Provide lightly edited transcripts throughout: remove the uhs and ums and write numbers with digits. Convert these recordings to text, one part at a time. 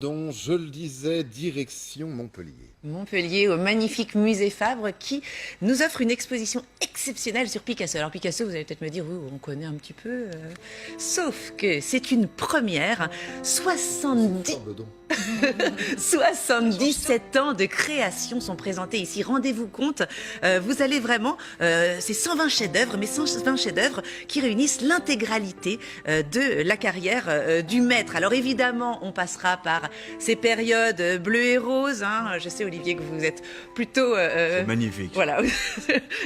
Donc, je le disais, direction Montpellier. Montpellier, au magnifique musée Fabre, qui nous offre une exposition exceptionnelle sur Picasso. Alors Picasso, vous allez peut-être me dire, oui, on connaît un petit peu. Sauf que c'est une première. 70... 77 ans de création sont présentés ici. Rendez-vous compte, vous allez vraiment... c'est 120 chefs-d'œuvre, mais 120 chefs-d'œuvre qui réunissent l'intégralité de la carrière du maître. Alors évidemment, on passera par ces périodes bleues et roses. Hein. Je sais, Olivier, que vous êtes plutôt... C'est magnifique. Voilà,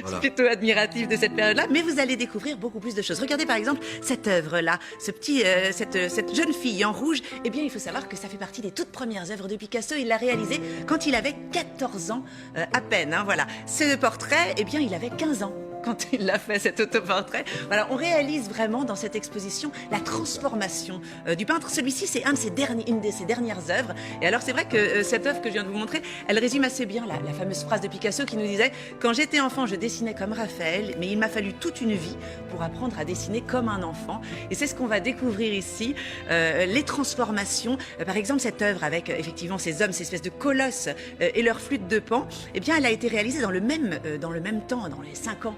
Voilà. plutôt admiratif de cette période-là. Mais vous allez découvrir beaucoup plus de choses. Regardez par exemple cette œuvre-là, cette jeune fille en rouge. Eh bien, il faut savoir que ça fait partie des toutes premières œuvres de Picasso. Il l'a réalisée quand il avait 14 ans à peine. Hein, voilà. Ce portrait, eh bien, il avait 15 ans quand il a fait cet autoportrait. Voilà, on réalise vraiment dans cette exposition la transformation du peintre. Celui-ci, c'est une de ses dernières œuvres. Et alors, c'est vrai que cette œuvre que je viens de vous montrer, elle résume assez bien la fameuse phrase de Picasso qui nous disait « Quand j'étais enfant, je dessinais comme Raphaël, mais il m'a fallu toute une vie pour apprendre à dessiner comme un enfant. » Et c'est ce qu'on va découvrir ici, les transformations. Par exemple, cette œuvre avec effectivement ces hommes, ces espèces de colosses et leurs flûtes de Pan, eh bien, elle a été réalisée dans le même temps, dans les 5 ans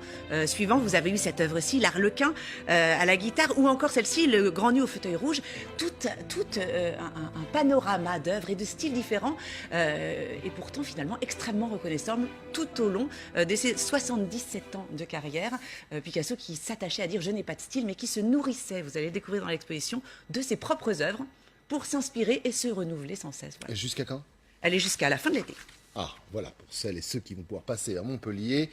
suivants. Vous avez eu cette œuvre-ci, l'Arlequin à la guitare, ou encore celle-ci, le Grand Nu au fauteuil rouge. Tout un panorama d'œuvres et de styles différents, et pourtant finalement extrêmement reconnaissable tout au long de ses 77 ans de carrière. Picasso qui s'attachait à dire « je n'ai pas de style », mais qui se nourrissait, vous allez le découvrir dans l'exposition, de ses propres œuvres pour s'inspirer et se renouveler sans cesse. Voilà. Et jusqu'à quand? Elle est jusqu'à la fin de l'été. Ah, voilà, pour celles et ceux qui vont pouvoir passer à Montpellier,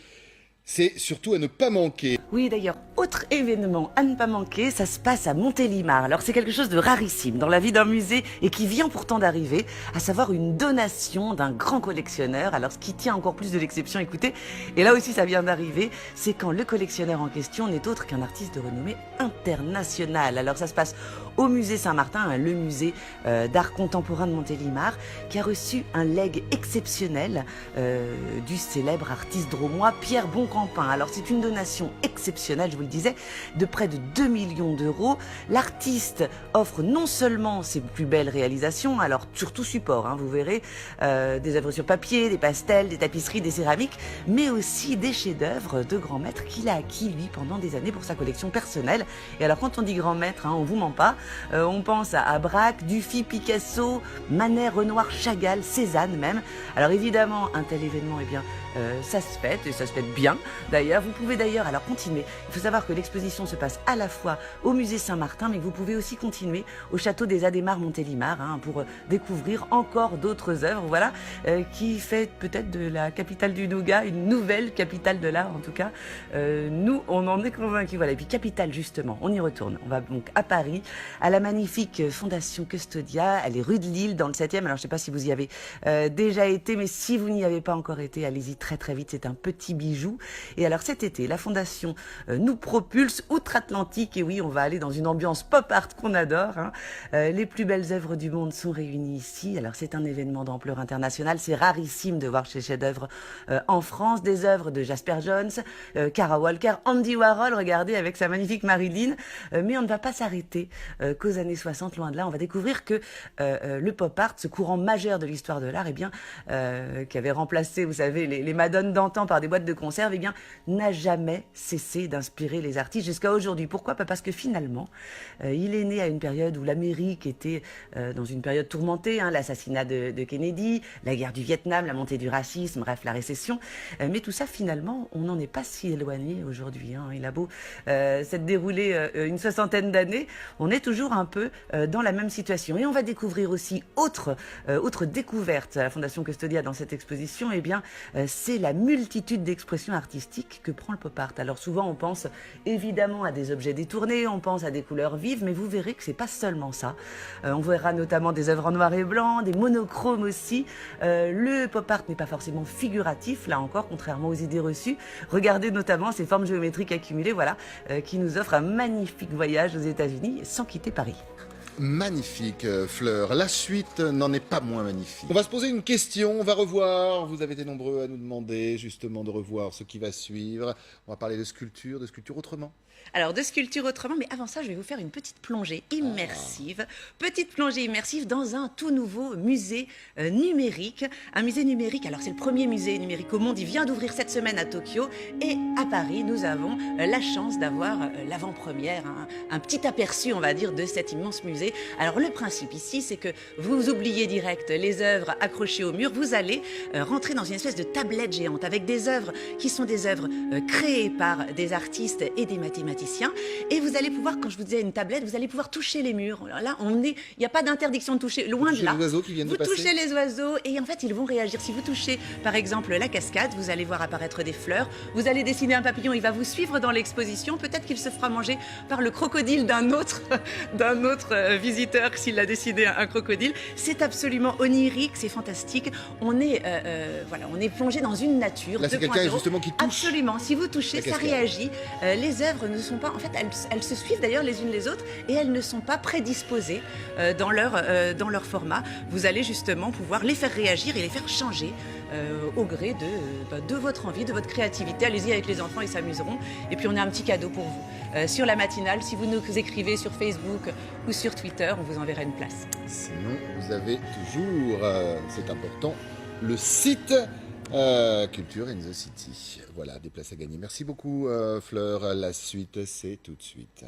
c'est surtout à ne pas manquer. Oui, d'ailleurs, autre événement à ne pas manquer, ça se passe à Montélimar. Alors c'est quelque chose de rarissime dans la vie d'un musée et qui vient pourtant d'arriver, à savoir une donation d'un grand collectionneur. Alors ce qui tient encore plus de l'exception, écoutez, et là aussi ça vient d'arriver, c'est quand le collectionneur en question n'est autre qu'un artiste de renommée internationale. Alors ça se passe au musée Saint-Martin, hein, le musée d'art contemporain de Montélimar, qui a reçu un legs exceptionnel du célèbre artiste drômois Pierre Boncampin. Alors c'est une donation exceptionnelle, je vous le disais, de près de 2 millions d'euros. L'artiste offre non seulement ses plus belles réalisations, alors sur tout support, hein, vous verrez, des œuvres sur papier, des pastels, des tapisseries, des céramiques, mais aussi des chefs-d'œuvre de grands maîtres qu'il a acquis, lui, pendant des années pour sa collection personnelle. Et alors quand on dit grand maître, hein, on vous ment pas, on pense à Braque, Dufy, Picasso, Manet, Renoir, Chagall, Cézanne même. Alors évidemment, un tel événement, eh bien, ça se fête, et ça se fête bien d'ailleurs. Vous pouvez d'ailleurs alors continuer. Il faut savoir que l'exposition se passe à la fois au musée Saint-Martin, mais que vous pouvez aussi continuer au château des Adhémar Montélimar, hein, pour découvrir encore d'autres œuvres, voilà, qui fait peut-être de la capitale du Nougat une nouvelle capitale de l'art, en tout cas. Nous, on en est convaincus. Voilà. Et puis capitale, justement, on y retourne. On va donc à Paris, à la magnifique Fondation Custodia. Elle est rue de Lille, dans le 7e. Alors, je ne sais pas si vous y avez déjà été, mais si vous n'y avez pas encore été, allez-y très très vite. C'est un petit bijou. Et alors, cet été, la Fondation nous propulse outre-Atlantique. Et oui, on va aller dans une ambiance pop art qu'on adore, hein. Les plus belles œuvres du monde sont réunies ici. Alors, c'est un événement d'ampleur internationale. C'est rarissime de voir ces chefs-d'œuvre en France. Des œuvres de Jasper Johns, Kara Walker, Andy Warhol, regardez, avec sa magnifique Marilyn. Mais on ne va pas s'arrêter qu'aux années 60, loin de là. On va découvrir que le pop art, ce courant majeur de l'histoire de l'art, eh bien, qui avait remplacé, vous savez, les madones d'antan par des boîtes de conserve, eh bien, n'a jamais cessé d'inspirer les artistes jusqu'à aujourd'hui. Pourquoi? Parce que finalement, il est né à une période où l'Amérique était dans une période tourmentée, hein, l'assassinat de Kennedy, la guerre du Vietnam, la montée du racisme, bref, la récession. Mais tout ça, finalement, on n'en est pas si éloigné aujourd'hui, hein. Il a beau s'être déroulé une soixantaine d'années, on est toujours un peu dans la même situation. Et on va découvrir aussi autre découverte à la Fondation Custodia dans cette exposition, eh bien, c'est la multitude d'expressions artistiques que prend le pop art. Alors souvent, on pense évidemment à des objets détournés, on pense à des couleurs vives, mais vous verrez que c'est pas seulement ça. On verra notamment des œuvres en noir et blanc, des monochromes aussi. Le pop art n'est pas forcément figuratif, là encore, contrairement aux idées reçues. Regardez notamment ces formes géométriques accumulées, voilà, qui nous offrent un magnifique voyage aux États-Unis sans quitter Paris. Magnifique, Fleur. La suite n'en est pas moins magnifique. On va se poser une question, on va revoir. Vous avez été nombreux à nous demander justement de revoir ce qui va suivre. On va parler de sculpture autrement. Alors, de sculpture autrement, mais avant ça, je vais vous faire une petite plongée immersive. Petite plongée immersive dans un tout nouveau musée numérique. Un musée numérique, alors c'est le premier musée numérique au monde. Il vient d'ouvrir cette semaine à Tokyo. Et à Paris, nous avons la chance d'avoir l'avant-première, un petit aperçu, on va dire, de cet immense musée. Alors, le principe ici, c'est que vous oubliez direct les œuvres accrochées au mur. Vous allez rentrer dans une espèce de tablette géante avec des œuvres qui sont des œuvres créées par des artistes et des mathématiciens. Et vous allez pouvoir, quand je vous disais une tablette, vous allez pouvoir toucher les murs. Alors là, il n'y a pas d'interdiction de toucher, loin de là. Les oiseaux qui viennent Vous de passer. touchez les oiseaux et en fait, ils vont réagir. Si vous touchez, par exemple, la cascade, vous allez voir apparaître des fleurs. Vous allez dessiner un papillon, il va vous suivre dans l'exposition. Peut-être qu'il se fera manger par le crocodile d'un autre visiteur s'il a dessiné un crocodile. C'est absolument onirique, c'est fantastique. On est plongé dans une nature. Là, c'est quelqu'un justement qui touche. Absolument. Si vous touchez, ça réagit. Les œuvres ne sont pas, en fait, elles se suivent d'ailleurs les unes les autres et elles ne sont pas prédisposées dans leur format. Vous allez justement pouvoir les faire réagir et les faire changer au gré de votre envie, de votre créativité. Allez-y avec les enfants, ils s'amuseront. Et puis on a un petit cadeau pour vous. Sur la matinale, si vous nous écrivez sur Facebook ou sur Twitter, on vous enverra une place. Sinon, vous avez toujours, c'est important, le site Culture in the City. Voilà, des places à gagner. Merci beaucoup Fleur. La suite, c'est tout de suite.